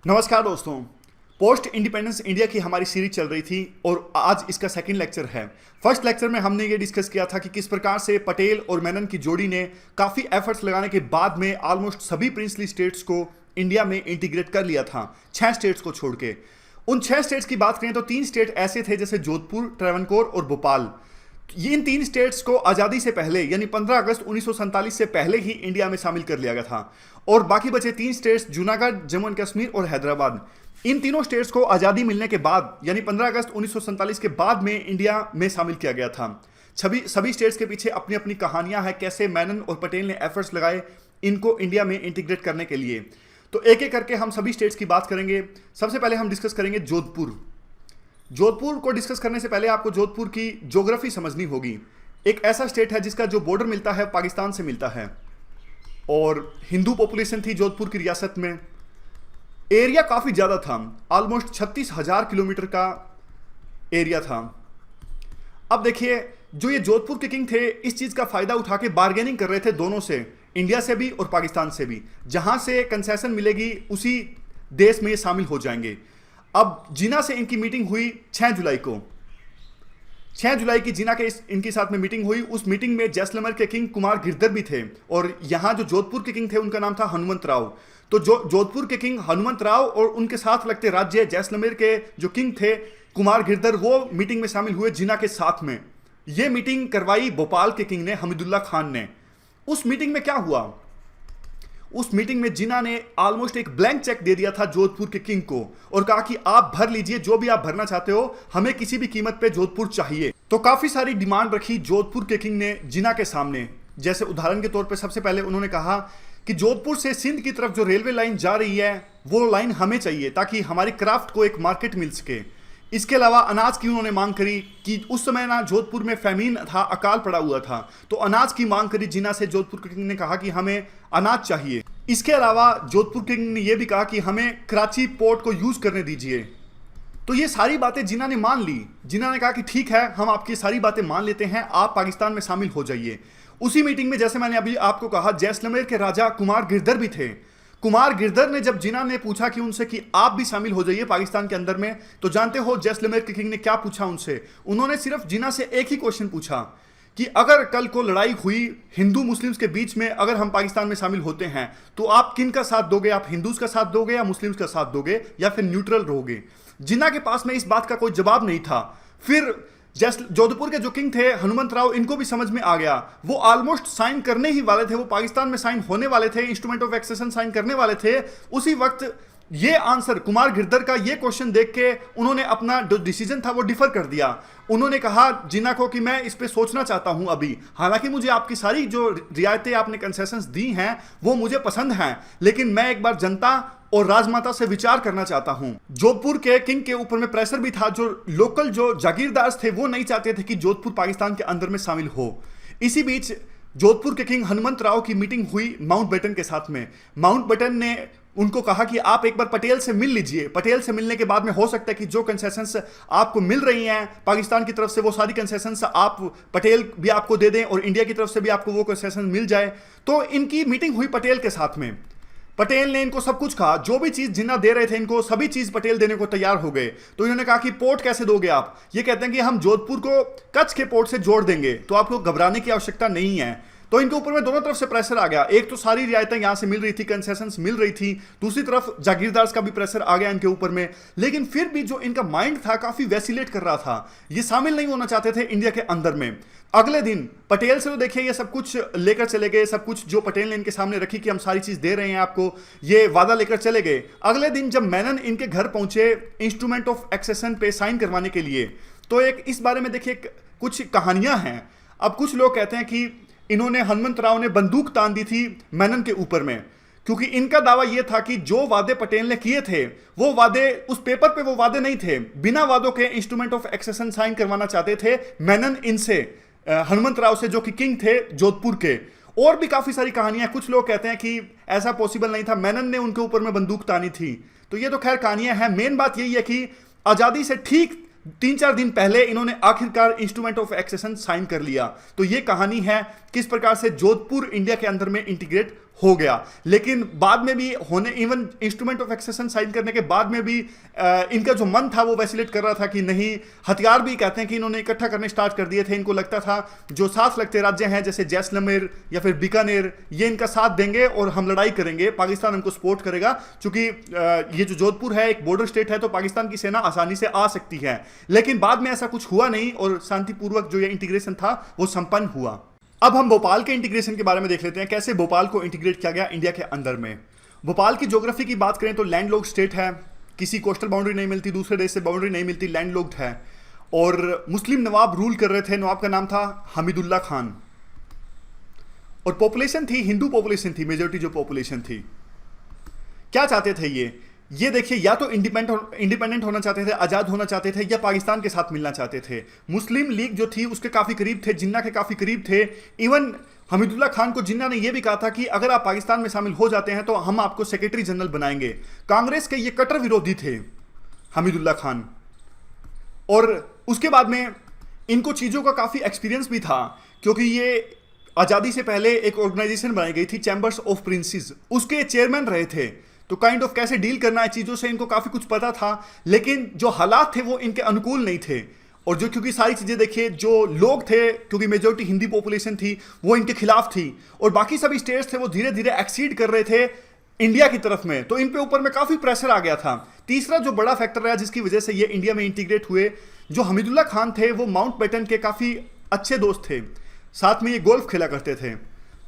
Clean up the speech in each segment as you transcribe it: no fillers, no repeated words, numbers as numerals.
नमस्कार दोस्तों। Post independence India की हमारी सीरीज चल रही थी और आज इसका सेकंड लेक्चर है। फर्स्ट लेक्चर में हमने ये डिस्कस किया था कि किस प्रकार से पटेल और मेनन की जोड़ी ने काफ़ी एफर्ट्स लगाने के बाद में ऑलमोस्ट सभी प्रिंसली स्टेट्स को इंडिया में इंटीग्रेट कर लिया था, 6 स्टेट्स को छोड़ के। उन 6 स्टेट्स की बात करें तो 3 स्टेट ऐसे थे जैसे जोधपुर, ट्रैवनकोर और भोपाल। ये इन 3 स्टेट्स को आज़ादी से पहले यानी 15 अगस्त 1947 से पहले ही इंडिया में शामिल कर लिया गया था और बाकी बचे 3 स्टेट्स जूनागढ़, जम्मू एंड कश्मीर और हैदराबाद। इन तीनों स्टेट्स को आज़ादी मिलने के बाद यानी 15 अगस्त 1947 के बाद में इंडिया में शामिल किया गया था। सभी स्टेट्स के पीछे अपनी अपनी कहानियां हैं, कैसे मेनन और पटेल ने एफर्ट्स लगाए इनको इंडिया में इंटीग्रेट करने के लिए। तो एक एक करके हम सभी स्टेट्स की बात करेंगे। सबसे पहले हम डिस्कस करेंगे जोधपुर। जोधपुर को डिस्कस करने से पहले आपको जोधपुर की ज्योग्राफी समझनी होगी। एक ऐसा स्टेट है जिसका जो बॉर्डर मिलता है पाकिस्तान से मिलता है और हिंदू पॉपुलेशन थी जोधपुर की रियासत में। एरिया काफ़ी ज़्यादा था, ऑलमोस्ट 36,000 किलोमीटर का एरिया था। अब देखिए, जो ये जोधपुर के किंग थे इस चीज़ का फ़ायदा उठा के बार्गेनिंग कर रहे थे दोनों से, इंडिया से भी और पाकिस्तान से भी। जहाँ से कंसेशन मिलेगी उसी देश में ये शामिल हो जाएंगे। अब जिना से इनकी मीटिंग हुई 6 जुलाई को। 6 जुलाई की जिना के इनके साथ में मीटिंग हुई। उस मीटिंग में जैसलमेर के किंग कुमार गिरधर भी थे और यहाँ जो जोधपुर के किंग थे उनका नाम था हनुमंत राव। तो जोधपुर के किंग हनुमंत राव और उनके साथ लगते राज्य जैसलमेर के जो किंग थे कुमार गिरधर, वो मीटिंग में शामिल हुए जिना के साथ में। ये मीटिंग करवाई भोपाल के किंग ने, हमीदुल्ला खान ने। उस मीटिंग में क्या हुआ? उस मीटिंग में जिना ने ऑलमोस्ट एक ब्लैंक चेक दे दिया था जोधपुर के किंग को और कहा कि आप भर लीजिए, जो भी आप भरना चाहते हो, हमें किसी भी कीमत पे जोधपुर चाहिए। तो काफी सारी डिमांड रखी जोधपुर के किंग ने जिना के सामने। जैसे उदाहरण के तौर पे सबसे पहले उन्होंने कहा कि जोधपुर से सिंध की तरफ जो रेलवे लाइन जा रही है वो लाइन हमें चाहिए ताकि हमारी क्राफ्ट को एक मार्केट मिल सके। इसके अलावा अनाज की उन्होंने मांग करी कि उस समय ना जोधपुर में फैमीन था, अकाल पड़ा हुआ था, तो अनाज की मांग करी जिना से। जोधपुर के किंग ने कहा कि हमें अनाज चाहिए। इसके अलावा जोधपुर के किंग ने यह भी कहा कि हमें कराची पोर्ट को यूज करने दीजिए। तो ये सारी बातें जिना ने मान ली। जिना ने कहा कि ठीक है, हम आपकी सारी बातें मान लेते हैं, आप पाकिस्तान में शामिल हो जाइए। उसी मीटिंग में जैसे मैंने अभी आपको कहा, जैसलमेर के राजा कुमार गिरधर भी थे। कुमार गिरधर ने जब जिना ने पूछा कि उनसे कि आप भी शामिल हो जाइए पाकिस्तान के अंदर में, तो जानते हो जैसलमेर के किंग ने क्या पूछा उनसे? उन्होंने सिर्फ जिना से एक ही क्वेश्चन पूछा कि अगर कल को लड़ाई हुई हिंदू मुस्लिम्स के बीच में, अगर हम पाकिस्तान में शामिल होते हैं तो आप किन का साथ दोगे? आप हिंदूज का साथ दोगे या मुस्लिम्स का साथ दोगे या फिर न्यूट्रल रहोगे? जिना के पास में इस बात का कोई जवाब नहीं था। फिर जोधपुर के जो किंग थे हनुमंत राव, इनको भी समझ में आ गया। वो ऑलमोस्ट साइन करने ही वाले थे, वो पाकिस्तान में साइन होने वाले थे, इंस्ट्रूमेंट ऑफ एक्सेशन साइन करने वाले थे। उसी वक्त ये आंसर कुमार गिरधर का ये क्वेश्चन देख के उन्होंने अपना जो डिसीजन था वो डिफर कर दिया। उन्होंने कहा जिना को कि मैं इस पे सोचना चाहता हूं अभी, हालांकि मुझे आपकी सारी जो रियायतें आपने कंसेशंस दी हैं वो मुझे पसंद हैं, लेकिन मैं एक बार जनता और राजमाता से विचार करना चाहता हूं। जोधपुर के किंग के ऊपर में प्रेशर भी था। जो लोकल जो जागीरदार थे वो नहीं चाहते थे कि जोधपुर पाकिस्तान के अंदर में शामिल हो। इसी बीच जोधपुर के किंग हनुमंत राव की मीटिंग हुई माउंटबेटन के साथ में। माउंटबेटन ने उनको कहा कि आप एक बार पटेल से मिल लीजिए। पटेल से मिलने के बाद में हो सकता है कि जो कंसेशंस आपको मिल रही हैं पाकिस्तान की तरफ से, वो सारी कंसेशंस आप पटेल भी आपको दे दें और इंडिया की तरफ से भी आपको वो कंसेशन मिल जाए। तो इनकी मीटिंग हुई पटेल के साथ में। पटेल ने इनको सब कुछ कहा, जो भी चीज जिन्ना दे रहे थे इनको सभी चीज पटेल देने को तैयार हो गए। तो इन्होंने कहा कि पोर्ट कैसे दोगे आप? ये कहते हैं कि हम जोधपुर को कच्छ के पोर्ट से जोड़ देंगे, तो आपको घबराने की आवश्यकता नहीं है। तो इनके ऊपर में दोनों तरफ से प्रेशर आ गया। एक तो सारी रियायतें यहां से मिल रही थी, कंसेशंस मिल रही थी, दूसरी तरफ जागीरदार का भी प्रेशर आ गया इनके ऊपर में। लेकिन फिर भी जो इनका माइंड था काफी वैसिलेट कर रहा था, ये शामिल नहीं होना चाहते थे इंडिया के अंदर में। अगले दिन पटेल से तो देखिए ये सब कुछ लेकर चले गए, सब कुछ जो पटेल ने इनके सामने रखी कि हम सारी चीज दे रहे हैं आपको, ये वादा लेकर चले गए। अगले दिन जब मेनन इनके घर पहुंचे इंस्ट्रूमेंट ऑफ एक्सेशन पे साइन करवाने के लिए, तो एक इस बारे में देखिए कुछ कहानियां हैं। अब कुछ लोग कहते हैं कि इन्होंने हनुमंत राव ने बंदूक तान दी थी मेनन के ऊपर में, क्योंकि इनका दावा यह था कि जो वादे पटेल ने किए थे वो वादे उस पेपर पे वो वादे नहीं थे। बिना वादों के इंस्ट्रूमेंट ऑफ एक्सेशन साइन करवाना चाहते थे मेनन इनसे, हनुमंत राव से, जो कि किंग थे जोधपुर के। और भी काफी सारी कहानियां। कुछ लोग कहते हैं कि ऐसा पॉसिबल नहीं था, मेनन ने उनके ऊपर में बंदूक तानी थी। तो ये तो खैर कहानियां हैं। मेन बात यही है कि आजादी से ठीक 3-4 दिन पहले इन्होंने आखिरकार इंस्ट्रूमेंट ऑफ एक्सेशन साइन कर लिया। तो ये कहानी है किस प्रकार से जोधपुर इंडिया के अंदर में इंटीग्रेट हो गया। लेकिन बाद में भी होने, even instrument of accession sign करने के बाद में भी इनका जो मन था वो वैसिलेट कर रहा था कि नहीं। हथियार भी कहते हैं कि इन्होंने इकट्ठा करने स्टार्ट कर दिए थे। इनको लगता था जो साथ लगते राज्य हैं जैसे जैसलमेर या फिर बीकानेर, ये इनका साथ देंगे और हम लड़ाई करेंगे, पाकिस्तान हमको सपोर्ट करेगा, क्योंकि ये जो जोधपुर है एक बॉर्डर स्टेट है तो पाकिस्तान की सेना आसानी से आ सकती है। लेकिन बाद में ऐसा कुछ हुआ नहीं और शांतिपूर्वक जो ये इंटीग्रेशन था वो संपन्न हुआ। अब हम भोपाल के इंटीग्रेशन के बारे में देख लेते हैं, कैसे भोपाल को इंटीग्रेट किया गया इंडिया के अंदर में। भोपाल की ज्योग्राफी की बात करें तो लैंडलॉक्ड स्टेट है, किसी कोस्टल बाउंड्री नहीं मिलती, दूसरे देश से बाउंड्री नहीं मिलती, लैंडलॉक्ड है। और मुस्लिम नवाब रूल कर रहे थे, नवाब का नाम था हमीदुल्ला खान। और पॉपुलेशन थी, हिंदू पॉपुलेशन थी, मेजोरिटी जो पॉपुलेशन थी। क्या चाहते थे ये देखिए, या तो इंडिपेंडेंट होना चाहते थे, आज़ाद होना चाहते थे, या पाकिस्तान के साथ मिलना चाहते थे। मुस्लिम लीग जो थी उसके काफ़ी करीब थे, जिन्ना के काफ़ी करीब थे। इवन हमीदुल्ला खान को जिन्ना ने यह भी कहा था कि अगर आप पाकिस्तान में शामिल हो जाते हैं तो हम आपको सेक्रेटरी जनरल बनाएंगे। कांग्रेस के ये कट्टर विरोधी थे हमीदुल्ला खान। और उसके बाद में इनको चीज़ों का काफ़ी एक्सपीरियंस भी था, क्योंकि ये आज़ादी से पहले एक ऑर्गेनाइजेशन बनाई गई थी चैम्बर्स ऑफ प्रिंसेस, उसके चेयरमैन रहे थे। तो काइंड ऑफ कैसे डील करना है चीज़ों से इनको काफ़ी कुछ पता था। लेकिन जो हालात थे वो इनके अनुकूल नहीं थे। और जो, क्योंकि सारी चीज़ें देखिए, जो लोग थे, क्योंकि मेजोरिटी हिंदी पॉपुलेशन थी, वो इनके खिलाफ थी। और बाकी सभी स्टेट्स थे वो धीरे धीरे एक्सीड कर रहे थे इंडिया की तरफ में, तो इन पे ऊपर में काफ़ी प्रेशर आ गया था। तीसरा जो बड़ा फैक्टर रहा जिसकी वजह से ये इंडिया में इंटीग्रेट हुए, जो हमीदुल्ला खान थे वो माउंटबेटन के काफ़ी अच्छे दोस्त थे, साथ में ये गोल्फ खेला करते थे।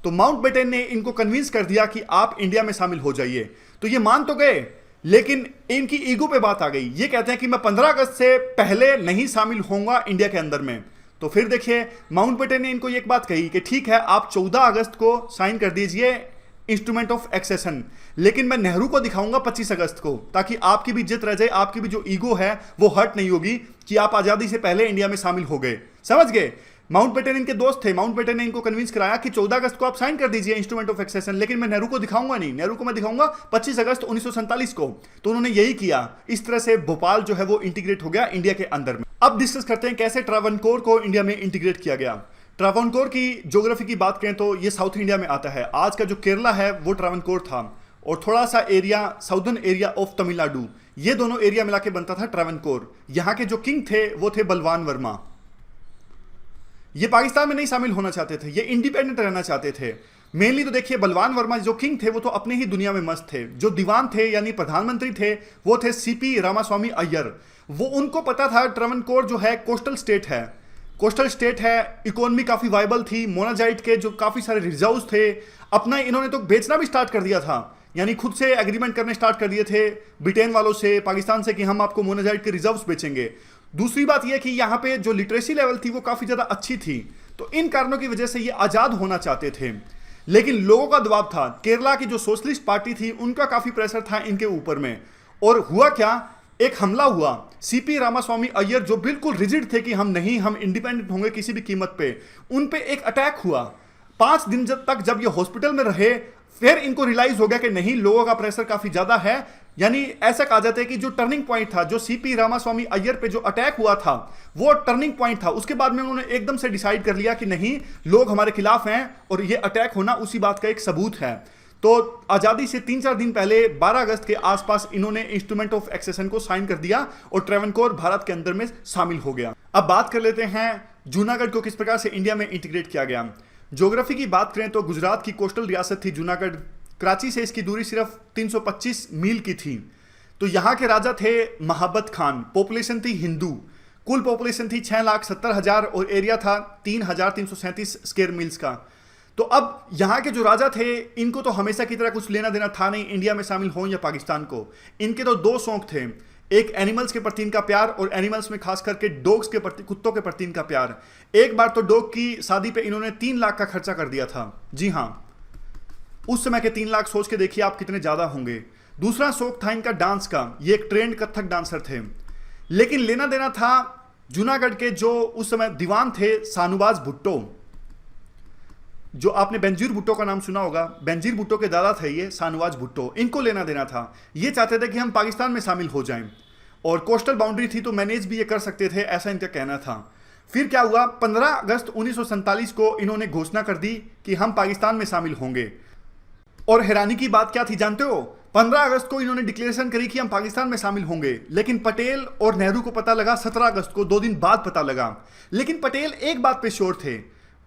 तो माउंटबेटन ने इनको कन्विंस कर दिया कि आप इंडिया में शामिल हो जाइए। तो ये मान तो गए, लेकिन इनकी ईगो पे बात आ गई। ये कहते हैं कि मैं 15 अगस्त से पहले नहीं शामिल होऊंगा इंडिया के अंदर में। तो फिर देखिए, माउंटबेटन ने इनको एक बात कही कि ठीक है, आप 14 अगस्त को साइन कर दीजिए इंस्ट्रूमेंट ऑफ एक्सेशन, लेकिन मैं नेहरू को दिखाऊंगा 25 अगस्त को, ताकि आपकी भी इज्जत रह जाए, आपकी भी जो ईगो है वो हर्ट नहीं होगी कि आप आज़ादी से पहले इंडिया में शामिल हो गए। समझ गए? माउंटबेटन इनके दोस्त थे। माउंटबेटन ने इनको कन्विंस कराया कि 14 अगस्त को आप साइन कर दीजिए इंस्ट्रूमेंट ऑफ एक्सेशन, लेकिन मैं नेहरू को दिखाऊंगा नहीं, नेहरू को मैं दिखाऊंगा 25 अगस्त 1947 को। तो उन्होंने यही किया। इस तरह से भोपाल जो है वो इंटीग्रेट हो गया इंडिया के अंदर में। अब डिस्कस करते हैं कैसे ट्रावनकोर को इंडिया में इंटीग्रेट किया गया। ट्रावनकोर की ज्योग्राफी की बात करें तो ये साउथ इंडिया में आता है। आज का जो केरला है वो ट्रावनकोर था, और थोड़ा सा area southern area of Tamil Nadu, ये दोनों एरिया मिला के बनता था ट्रावनकोर। यहाँ के जो किंग थे वो थे बलवान वर्मा। ये पाकिस्तान में नहीं शामिल होना चाहते थे, ये इंडिपेंडेंट रहना चाहते थे। मेनली तो देखिए, बलवान वर्मा जो किंग थे वो तो अपने ही दुनिया में मस्त थे। जो दीवान थे यानी प्रधानमंत्री थे वो थे सीपी रामास्वामी अय्यर। वो, उनको पता था ट्रावनकोर जो है कोस्टल स्टेट है, कोस्टल स्टेट है, इकोनॉमी काफ़ी वाइबल थी। मोनाजाइट के जो काफ़ी सारे रिजर्व्स थे अपना इन्होंने तो बेचना भी स्टार्ट कर दिया था, यानी खुद से एग्रीमेंट करने स्टार्ट कर दिए थे ब्रिटेन वालों से, पाकिस्तान से, कि हम आपको मोनाजाइट के रिजर्व्स बेचेंगे। दूसरी बात यह कि यहाँ पे जो लिटरेसी लेवल थी वो काफ़ी ज़्यादा अच्छी थी। तो इन कारणों की वजह से ये आज़ाद होना चाहते थे, लेकिन लोगों का दबाव था। केरला की जो सोशलिस्ट पार्टी थी उनका काफ़ी प्रेशर था इनके ऊपर में। और हुआ क्या, एक हमला हुआ। सीपी रामास्वामी अय्यर जो बिल्कुल रिजिड थे कि हम इंडिपेंडेंट होंगे किसी भी कीमत पे, उन पे एक अटैक हुआ। 5 दिन तक जब ये हॉस्पिटल में रहे, फिर इनको रियलाइज हो गया कि नहीं, लोगों का प्रेशर काफ़ी ज़्यादा है। यानी ऐसा कहा जाता है कि जो टर्निंग पॉइंट था, जो सीपी रामास्वामी अय्यर पे जो अटैक हुआ था वो टर्निंग पॉइंट था। उसके बाद में उन्होंने एकदम से डिसाइड कर लिया कि नहीं, लोग हमारे खिलाफ हैं और ये अटैक होना उसी बात का एक सबूत है। तो आज़ादी से 3-4 दिन पहले 12 अगस्त के आसपास इन्होंने इंस्ट्रूमेंट ऑफ एक्सेशन को साइन कर दिया और ट्रावनकोर भारत के अंदर में शामिल हो गया। अब बात कर लेते हैं जूनागढ़ को किस प्रकार से इंडिया में इंटीग्रेट किया गया। ज्योग्राफी की बात करें तो गुजरात की कोस्टल रियासत थी जूनागढ़। कराची से इसकी दूरी सिर्फ 325 मील की थी। तो यहाँ के राजा थे महाबत खान। पॉपुलेशन थी हिंदू। कुल पॉपुलेशन थी 6,70,000 और एरिया था 3,337 स्क्वायर मील्स का। तो अब यहाँ के जो राजा थे इनको तो हमेशा की तरह कुछ लेना देना था नहीं इंडिया में शामिल हों या पाकिस्तान को। इनके तो 2 शौक थे, एक एनिमल्स के प्रति इनका प्यार, और एनिमल्स में खास करके डॉग्स के प्रति, कुत्तों के प्रति इनका प्यार। एक बार तो डॉग की शादी पे इन्होंने 3 लाख का खर्चा कर दिया था। जी हाँ, उस समय के 3 लाख सोच के देखिए आप कितने ज़्यादा होंगे। दूसरा शौक था इनका डांस का। ये एक ट्रेंड कथक डांसर थे। लेकिन लेना देना था जूनागढ़ के जो उस समय दीवान थे सानुबाज भुट्टो, जो आपने बेनजीर भुट्टो का नाम सुना होगा। बेनजीर भुट्टो के दादा थे ये सानुबाज भुट्टो। इनको लेना देना था। ये चाहते थे कि हम पाकिस्तान में शामिल हो जाएं, और कोस्टल बाउंड्री थी तो मैनेज भी ये कर सकते थे, ऐसा इनका कहना था। फिर क्या हुआ, 15 अगस्त 1947 को इन्होंने घोषणा कर दी कि हम पाकिस्तान में शामिल होंगे। और हैरानी की बात क्या थी जानते हो? 15 अगस्त को इन्होंने डिक्लेरेशन करी कि हम पाकिस्तान में शामिल होंगे, लेकिन पटेल और नेहरू को पता लगा 17 अगस्त को, 2 दिन बाद पता लगा। लेकिन पटेल एक बात पे श्योर थे,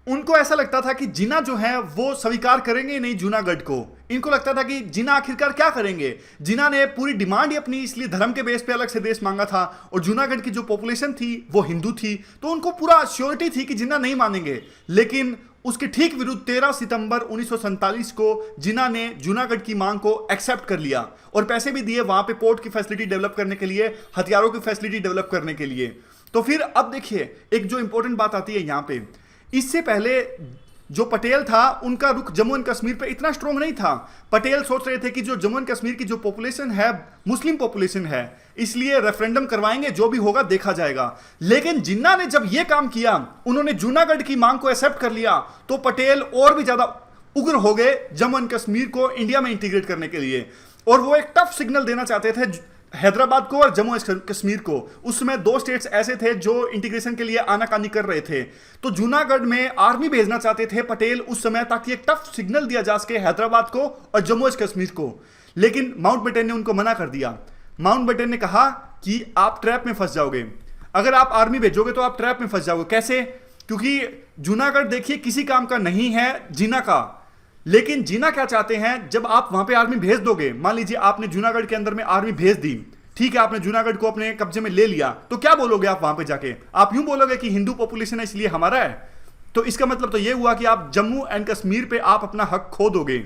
उनको ऐसा लगता था कि जिन्ना जो है वो स्वीकार करेंगे नहीं जूनागढ़ को। इनको लगता था कि जिन्ना आखिरकार क्या करेंगे। जिन्ना ने पूरी डिमांड ही अपनी इसलिए धर्म के बेस पे अलग से देश मांगा था, और जूनागढ़ की जो पॉपुलेशन थी वो हिंदू थी, तो उनको पूरा श्योरिटी थी कि जिन्ना नहीं मानेंगे। लेकिन उसके ठीक विरुद्ध 13 सितंबर 1947 को जिन्ना ने जूनागढ़ की मांग को एक्सेप्ट कर लिया और पैसे भी दिए वहां पे पोर्ट की फैसिलिटी डेवलप करने के लिए, हथियारों की फैसिलिटी डेवलप करने के लिए। तो फिर अब देखिए एक जो इंपॉर्टेंट बात आती है यहां पे, इससे पहले जो पटेल था उनका रुख जम्मू एंड कश्मीर पे इतना स्ट्रॉन्ग नहीं था। पटेल सोच रहे थे कि जो जम्मू एंड कश्मीर की जो पॉपुलेशन है मुस्लिम पॉपुलेशन है, इसलिए रेफरेंडम करवाएंगे, जो भी होगा देखा जाएगा। लेकिन जिन्ना ने जब यह काम किया, उन्होंने जूनागढ़ की मांग को एक्सेप्ट कर लिया, तो पटेल और भी ज्यादा उग्र हो गए जम्मू एंड कश्मीर को इंडिया में इंटीग्रेट करने के लिए। और वो एक टफ सिग्नल देना चाहते थे हैदराबाद को और जम्मू कश्मीर को। उस समय 2 स्टेट्स ऐसे थे जो इंटीग्रेशन के लिए आनाकानी कर रहे थे, तो जूनागढ़ में आर्मी भेजना चाहते थे पटेल उस समय, ताकि एक टफ सिग्नल दिया जा सके हैदराबाद को और जम्मू कश्मीर को। लेकिन माउंटबेटन ने उनको मना कर दिया। माउंटबेटन ने कहा कि आप ट्रैप में फंस जाओगे, अगर आप आर्मी भेजोगे तो आप ट्रैप में फंस जाओगे। कैसे? क्योंकि जूनागढ़ देखिए किसी काम का नहीं है जिन्ना का, लेकिन जिन्ना क्या चाहते हैं, जब आप वहां पे आर्मी भेज दोगे, मान लीजिए आपने जूनागढ़ के अंदर में आर्मी भेज दी, ठीक है, आपने जूनागढ़ को अपने कब्जे में ले लिया, तो क्या बोलोगे आप वहां पे जाके? आप यूं बोलोगे कि हिंदू पॉपुलेशन है इसलिए हमारा है। तो इसका मतलब तो ये हुआ कि आप जम्मू एंड कश्मीर पे आप अपना हक खो दोगे।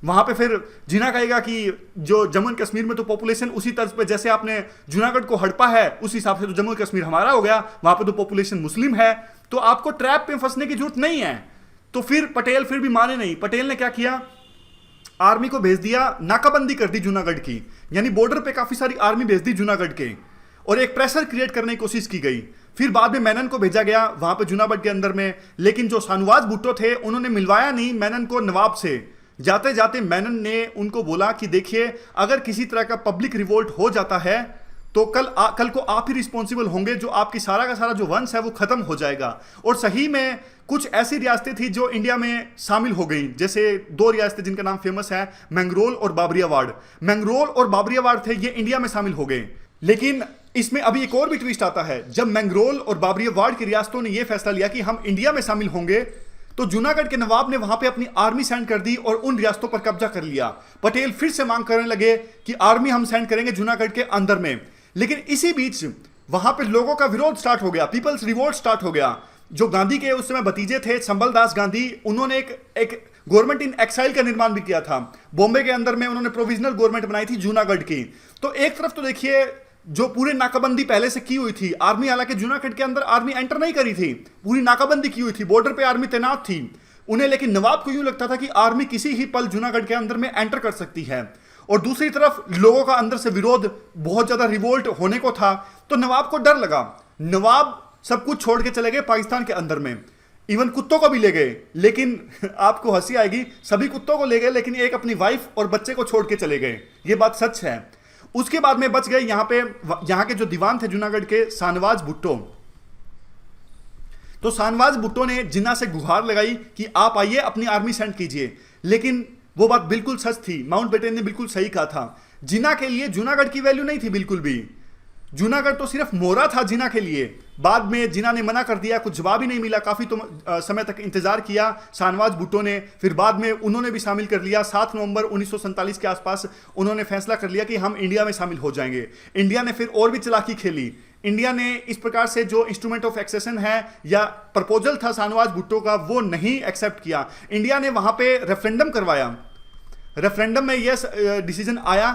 वहां पे फिर जिन्ना कहेगा कि जो जम्मू एंड कश्मीर में तो पॉपुलेशन उसी तर्ज पे जैसे आपने जूनागढ़ को हड़पा है, उस हिसाब से तो जम्मू एंड कश्मीर हमारा हो गया, वहां पे तो पॉपुलेशन मुस्लिम है, तो आपको ट्रैप पे फंसने की जरूरत नहीं है। तो फिर पटेल फिर भी माने नहीं। पटेल ने क्या किया, आर्मी को भेज दिया, नाकाबंदी कर दी जूनागढ़ की, यानी बॉर्डर पे काफी सारी आर्मी भेज दी जूनागढ़ के, और एक प्रेशर क्रिएट करने की कोशिश की गई। फिर बाद में मेनन को भेजा गया वहां पे जूनागढ़ के अंदर में, लेकिन जो शाहनवाज भुट्टो थे उन्होंने मिलवाया नहीं मेनन को नवाब से। जाते जाते मेनन ने उनको बोला कि देखिए, अगर किसी तरह का पब्लिक रिवोल्ट हो जाता है तो कल को आप ही रिस्पॉन्सिबल होंगे, जो आपकी सारा का सारा जो वंश है वो खत्म हो जाएगा। और सही में कुछ ऐसी रियासतें थी जो इंडिया में शामिल हो गई, जैसे 2 रियासतें जिनका नाम फेमस है, मंगरोल और बाबरियावाड़। मंगरोल और बाबरियावाड़ थे, ये इंडिया में शामिल हो गए। लेकिन इसमें अभी एक और भी ट्विस्ट आता है। जब मंगरोल और बाबरियावाड़ की रियासतों ने यह फैसला लिया कि हम इंडिया में शामिल होंगे, तो जूनागढ़ के नवाब ने वहां पे अपनी आर्मी सेंड कर दी और उन रियासतों पर कब्जा कर लिया। पटेल फिर से मांग करने लगे कि आर्मी हम सेंड करेंगे जूनागढ़ के अंदर में। लेकिन इसी बीच वहां पे लोगों का विरोध स्टार्ट हो गया, पीपल्स रिवोल्ट स्टार्ट हो गया। जो गांधी के उस समय भतीजे थे संबल दास गांधी, उन्होंने एक गवर्नमेंट इन एक्साइल का निर्माण भी किया था। बॉम्बे के अंदर में उन्होंने प्रोविजनल गवर्नमेंट बनाई थी जूनागढ़ की। तो एक तरफ तो देखिए जो पूरी नाकाबंदी पहले से की हुई थी, आर्मी हालांकि जूनागढ़ के अंदर आर्मी एंटर नहीं करी थी, पूरी नाकाबंदी की हुई थी, बॉर्डर पे आर्मी तैनात थी उन्हें, लेकिन नवाब को यूं लगता था कि आर्मी किसी ही पल जूनागढ़ के अंदर में एंटर कर सकती है। और दूसरी तरफ लोगों का अंदर से विरोध, बहुत ज्यादा रिवोल्ट होने को था, तो नवाब को डर लगा। नवाब सब कुछ छोड़ के चले गए पाकिस्तान के अंदर में, इवन कुत्तों को भी ले गए। लेकिन आपको हंसी आएगी, सभी कुत्तों को ले गए लेकिन एक अपनी वाइफ और बच्चे को छोड़ के चले गए, ये बात सच है। उसके बाद में बच गए यहां के जो दीवान थे जूनागढ़ के, शाहनवाज भुट्टो। तो शाहनवाज भुट्टो ने जिन्ना से गुहार लगाई कि आप आइए अपनी आर्मी सेंड कीजिए, लेकिन वो बात बिल्कुल सच थी। माउंटबेटन ने बिल्कुल सही कहा था, जिन्ना के लिए जूनागढ़ की वैल्यू नहीं थी बिल्कुल भी। जूनागढ़ तो सिर्फ मोहरा था जिन्ना के लिए। बाद में जिन्ना ने मना कर दिया, कुछ जवाब ही नहीं मिला, काफी समय तक इंतजार किया शाहनवाज भुट्टो ने। फिर बाद में उन्होंने भी शामिल कर लिया। 7 नवंबर 1947 के आसपास उन्होंने फैसला कर लिया कि हम इंडिया में शामिल हो जाएंगे। इंडिया ने फिर और भी चालाकी खेली। इंडिया ने इस प्रकार से जो इंस्ट्रूमेंट ऑफ एक्सेशन है या प्रपोजल था शाहनवाज भुट्टो का, वो नहीं एक्सेप्ट किया। इंडिया ने वहां पे रेफरेंडम करवाया। रेफरेंडम में यह डिसीजन आया,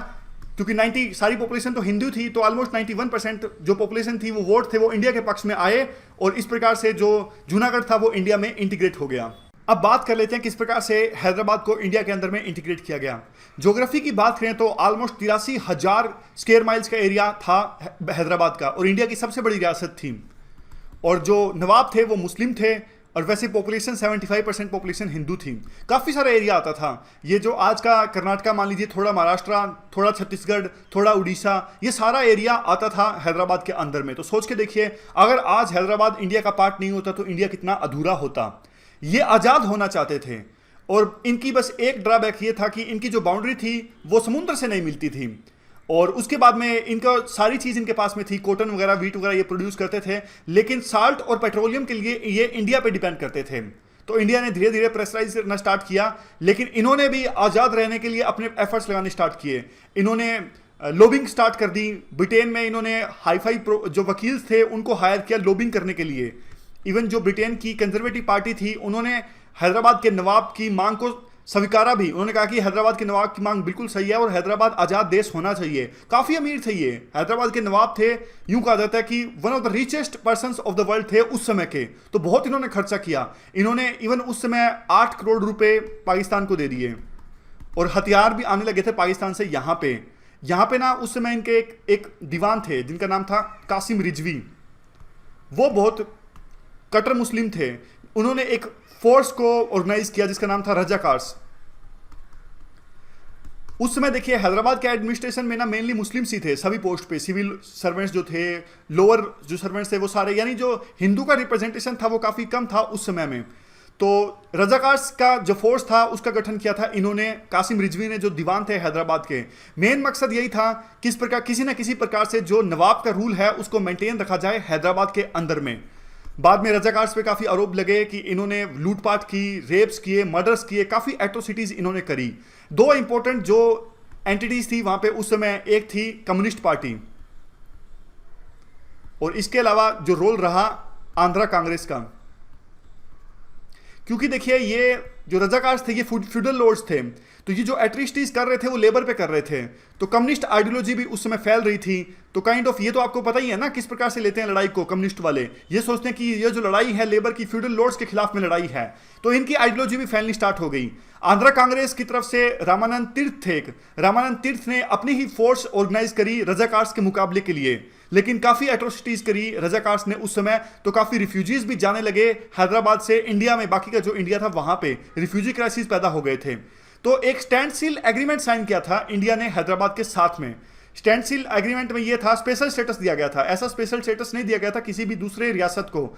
क्योंकि 90 सारी पॉपुलेशन तो हिंदू थी, तो ऑलमोस्ट 91% जो पॉपुलेशन थी वो वोट थे वो इंडिया के पक्ष में आए, और इस प्रकार से जो जूनागढ़ था वो इंडिया में इंटीग्रेट हो गया। अब बात कर लेते हैं किस प्रकार से हैदराबाद को इंडिया के अंदर में इंटीग्रेट किया गया। ज्योग्राफी की बात करें तो ऑलमोस्ट 83,000 स्क्वायर माइल्स का एरिया था हैदराबाद का, और इंडिया की सबसे बड़ी रियासत थी। और जो नवाब थे वो मुस्लिम थे, और वैसे पॉपुलेशन 75% पॉपुलेशन हिंदू थी। काफ़ी सारा एरिया आता था। ये जो आज का कर्नाटका मान लीजिए, थोड़ा महाराष्ट्र, थोड़ा छत्तीसगढ़, थोड़ा उड़ीसा, ये सारा एरिया आता था हैदराबाद के अंदर में। तो सोच के देखिए, अगर आज हैदराबाद इंडिया का पार्ट नहीं होता तो इंडिया कितना अधूरा होता। ये आज़ाद होना चाहते थे, और इनकी बस एक ड्रॉबैक ये था कि इनकी जो बाउंड्री थी वो समुद्र से नहीं मिलती थी। और उसके बाद में इनका सारी चीज़ इनके पास में थी, कॉटन वगैरह, वीट वगैरह ये प्रोड्यूस करते थे, लेकिन साल्ट और पेट्रोलियम के लिए ये इंडिया पे डिपेंड करते थे। तो इंडिया ने धीरे धीरे प्रेशराइज करना स्टार्ट किया, लेकिन इन्होंने भी आज़ाद रहने के लिए अपने एफर्ट्स लगाने स्टार्ट किए। इन्होंने लॉबिंग स्टार्ट कर दी। ब्रिटेन में इन्होंने हाईफाई जो वकील थे उनको हायर किया लॉबिंग करने के लिए। इवन जो ब्रिटेन की कंजर्वेटिव पार्टी थी उन्होंने हैदराबाद के नवाब की मांग को स्वीकारा भी। उन्होंने कहा कि हैदराबाद के नवाब की मांग बिल्कुल सही है और हैदराबाद आज़ाद देश होना चाहिए। काफ़ी अमीर थे ये, हैदराबाद के नवाब थे, यूं कहा जाता है कि one of the richest persons of the world थे उस समय के। तो बहुत इन्होंने खर्चा किया। इन्होंने इवन उस समय 8 करोड़ रुपए पाकिस्तान को दे दिए और हथियार भी आने लगे थे पाकिस्तान से। यहाँ पे ना उस समय इनके एक दीवान थे जिनका नाम था कासिम रिजवी। वो बहुत कट्टर मुस्लिम थे। उन्होंने एक फोर्स को ऑर्गेनाइज किया जिसका नाम था रजाकार्स। उस समय देखिए हैदराबाद के एडमिनिस्ट्रेशन में ना मेनली मुस्लिम्स ही थे सभी पोस्ट पे। सिविल सर्वेंट्स जो थे, लोअर जो सर्वेंट्स थे वो सारे, यानी जो हिंदू का रिप्रेजेंटेशन था वो काफ़ी कम था उस समय में। तो रजाकार्स का जो फोर्स था उसका गठन किया था इन्होंने, कासिम रिजवी ने, जो दीवान थे हैदराबाद के। मेन मकसद यही था किस प्रकार किसी न किसी प्रकार से जो नवाब का रूल है उसको मेंटेन रखा जाए हैदराबाद के अंदर में। बाद में रजाकार्स पे काफ़ी आरोप लगे कि इन्होंने लूटपाट की, रेप्स किए, मर्डर्स किए, काफ़ी एट्रोसिटीज़ इन्होंने करी। 2 इंपॉर्टेंट जो एंटिटीज थी वहाँ पे उस समय, एक थी कम्युनिस्ट पार्टी और इसके अलावा जो रोल रहा आंध्रा कांग्रेस का। क्योंकि देखिए ये जो रजाकार्स थे ये फ्यूडल लॉर्ड्स थे, तो ये जो एट्रोसिटीज कर रहे थे वो लेबर पे कर रहे थे। तो कम्युनिस्ट आइडियोलॉजी भी उस समय फैल रही थी। तो काइंड ऑफ ये तो आपको पता ही है ना किस प्रकार से लेते हैं लड़ाई को कम्युनिस्ट वाले। ये सोचते हैं कि ये जो लड़ाई है लेबर की, फ्यूडल लॉर्ड्स के खिलाफ में लड़ाई है। तो इनकी आइडियोलॉजी भी फैलनी स्टार्ट हो गई। आंध्रा कांग्रेस की तरफ से रामानंद तीर्थ थे। रामानंद तीर्थ ने अपनी ही फोर्स ऑर्गेनाइज करी रजाकार्स के मुकाबले के लिए, लेकिन काफ़ी एट्रोसिटीज़ करी रजाकार्स ने उस समय। तो काफ़ी रिफ्यूजीज भी जाने लगे हैदराबाद से इंडिया में, बाकी का जो इंडिया था वहाँ पे रिफ्यूजी क्राइसिस पैदा हो गए थे। तो एक स्टैंड स्टिल एग्रीमेंट साइन किया था इंडिया ने हैदराबाद के साथ में। स्टैंड स्टिल एग्रीमेंट में ये था, स्पेशल स्टेटस दिया गया था। ऐसा स्पेशल स्टेटस नहीं दिया गया था किसी भी दूसरे रियासत को।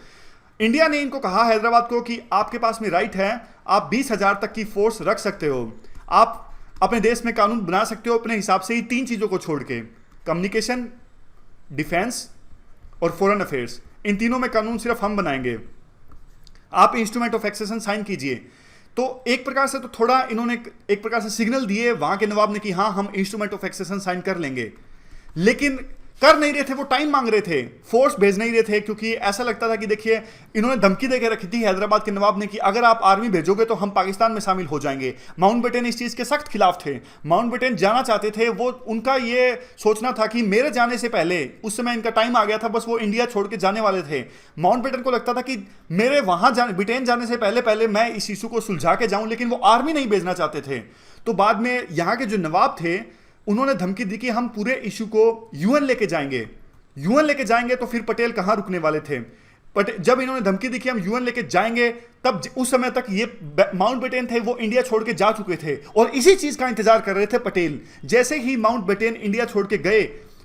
इंडिया ने इनको कहा हैदराबाद को कि आपके पास में राइट है, आप 20,000 तक की फोर्स रख सकते हो, आप अपने देश में कानून बना सकते हो अपने हिसाब से ही, 3 चीज़ों को छोड़ के, कम्युनिकेशन, डिफेंस और फॉरेन अफेयर्स। इन तीनों में कानून सिर्फ हम बनाएंगे, आप इंस्ट्रूमेंट ऑफ एक्सेशन साइन कीजिए। तो एक प्रकार से तो थोड़ा इन्होंने एक प्रकार से सिग्नल दिए वहां के नवाब ने कि हाँ हम इंस्ट्रूमेंट ऑफ एक्सेशन साइन कर लेंगे, लेकिन कर नहीं रहे थे। वो टाइम मांग रहे थे, फोर्स भेज नहीं रहे थे, क्योंकि ऐसा लगता था कि देखिए इन्होंने धमकी देकर रखी थी हैदराबाद के नवाब ने कि अगर आप आर्मी भेजोगे तो हम पाकिस्तान में शामिल हो जाएंगे। माउंटबेटन इस चीज़ के सख्त खिलाफ थे। माउंटबेटन जाना चाहते थे, वो उनका ये सोचना था कि मेरे जाने से पहले, उस समय इनका टाइम आ गया था, बस वो इंडिया छोड़ के जाने वाले थे। माउंटबेटन को लगता था कि मेरे वहाँ ब्रिटेन जाने से पहले मैं इस इशू को सुलझा के जाऊँ, लेकिन वो आर्मी नहीं भेजना चाहते थे। तो बाद में यहाँ के जो नवाब थे उन्होंने धमकी दी कि हम पूरे इशू को यूएन लेके जाएंगे। यूएन लेके जाएंगे तो फिर पटेल कहां रुकने वाले थे। जब इन्होंने धमकी दी कि हम यूएन लेके जाएंगे, तब उस समय तक ये माउंटबेटन थे वो इंडिया छोड़ के जा चुके थे और इसी चीज का इंतजार कर रहे थे पटेल। जैसे ही माउंटबेटन इंडिया छोड़ के गए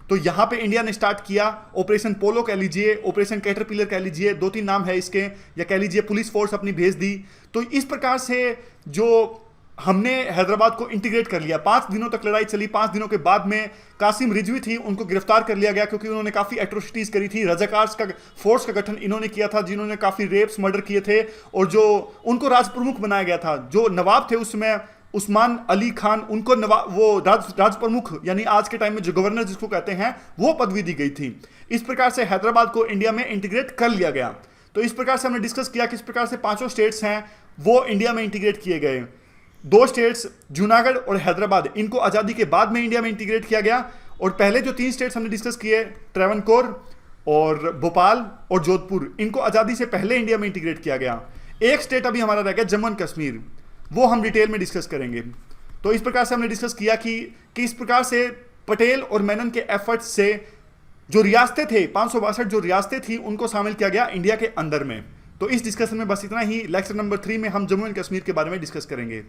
तो यहां पे इंडिया ने स्टार्ट किया ऑपरेशन पोलो कह लीजिए, ऑपरेशन कैटरपिलर कह लीजिए, 2-3 नाम है इसके, या कह लीजिए पुलिस फोर्स अपनी भेज दी। तो इस प्रकार से जो हमने हैदराबाद को इंटीग्रेट कर लिया। 5 दिनों तक लड़ाई चली। 5 दिनों के बाद में कासिम रिजवी थी, उनको गिरफ्तार कर लिया गया क्योंकि उन्होंने काफ़ी एट्रोसिटीज़ करी थी। रजाकार्स का फोर्स का गठन इन्होंने किया था जिन्होंने काफ़ी रेप्स, मर्डर किए थे, और जो उनको राज प्रमुख बनाया गया था। जो नवाब थे उसमें उस्मान अली खान, उनको वो राज प्रमुख, यानी आज के टाइम में जो गवर्नर जिसको कहते हैं, वो पदवी दी गई थी। इस प्रकार से हैदराबाद को इंडिया में इंटीग्रेट कर लिया गया। तो इस प्रकार से हमने डिस्कस किया किस प्रकार से 5 स्टेट्स हैं वो इंडिया में इंटीग्रेट किए गए। 2 स्टेट्स जूनागढ़ और हैदराबाद, इनको आज़ादी के बाद में इंडिया में इंटीग्रेट किया गया। और पहले जो 3 स्टेट्स हमने डिस्कस किए, ट्रैवनकोर और भोपाल और जोधपुर, इनको आज़ादी से पहले इंडिया में इंटीग्रेट किया गया। एक स्टेट अभी हमारा रह गया जम्मू एंड कश्मीर, वो हम डिटेल में डिस्कस करेंगे। तो इस प्रकार से हमने डिस्कस किया कि किस प्रकार से पटेल और मेनन के एफर्ट्स से जो रियासतें थे, 562 जो रियासतें थी, उनको शामिल किया गया इंडिया के अंदर में। तो इस डिस्कशन में बस इतना ही। लेक्चर नंबर 3 में हम जम्मू एंड कश्मीर के बारे में डिस्कस करेंगे।